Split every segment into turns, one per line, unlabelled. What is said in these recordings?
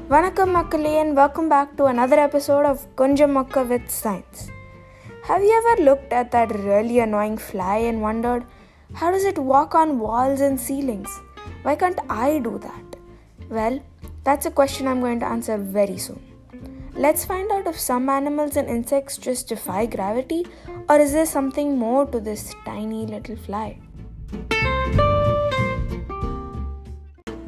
Vanakkam Makkale and welcome back to another episode of Konjam Mokka with Science. Have you ever looked at that really annoying fly and wondered, how does it walk on walls and ceilings? Why can't I do that? Well, that's a question I'm going to answer very soon. Let's find out if some animals and insects just defy gravity, or is there something more to this tiny little fly?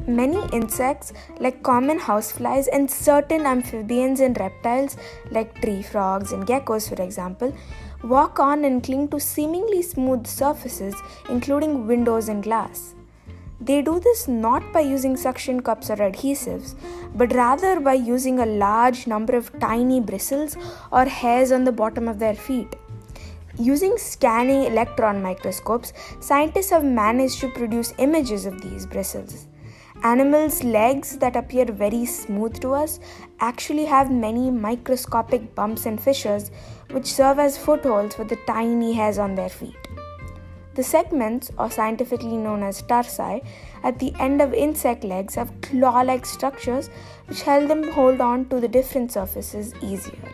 Many insects, like common houseflies, and certain amphibians and reptiles, like tree frogs and geckos for example, walk on and cling to seemingly smooth surfaces, including windows and glass. They do this not by using suction cups or adhesives, but rather by using a large number of tiny bristles or hairs on the bottom of their feet. Using scanning electron microscopes, scientists have managed to produce images of these bristles. Animals' legs that appear very smooth to us actually have many microscopic bumps and fissures which serve as footholds for the tiny hairs on their feet. The segments, or scientifically known as tarsi, at the end of insect legs have claw-like structures which help them hold on to the different surfaces easier.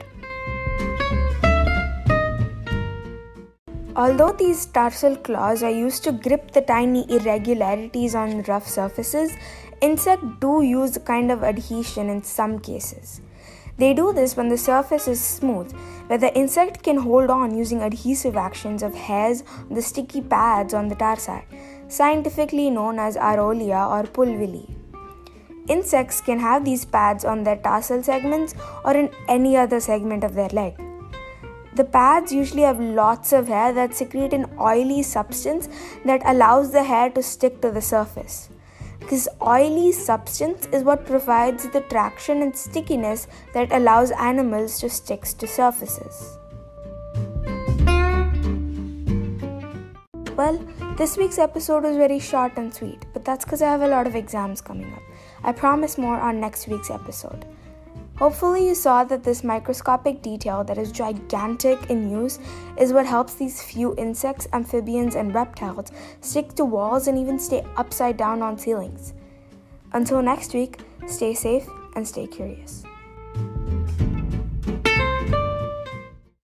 Although these tarsal claws are used to grip the tiny irregularities on rough surfaces, insects do use a kind of adhesion in some cases. They do this when the surface is smooth, where the insect can hold on using adhesive actions of hairs on the sticky pads on the tarsi, scientifically known as aureolia or pulvili. Insects can have these pads on their tarsal segments or in any other segment of their leg. The pads usually have lots of hair that secrete an oily substance that allows the hair to stick to the surface. This oily substance is what provides the traction and stickiness that allows animals to stick to surfaces. Well, this week's episode was very short and sweet, but that's because I have a lot of exams coming up. I promise more on next week's episode. Hopefully you saw that this microscopic detail that is gigantic in use is what helps these few insects, amphibians, and reptiles stick to walls and even stay upside down on ceilings. Until next week, stay safe and stay curious.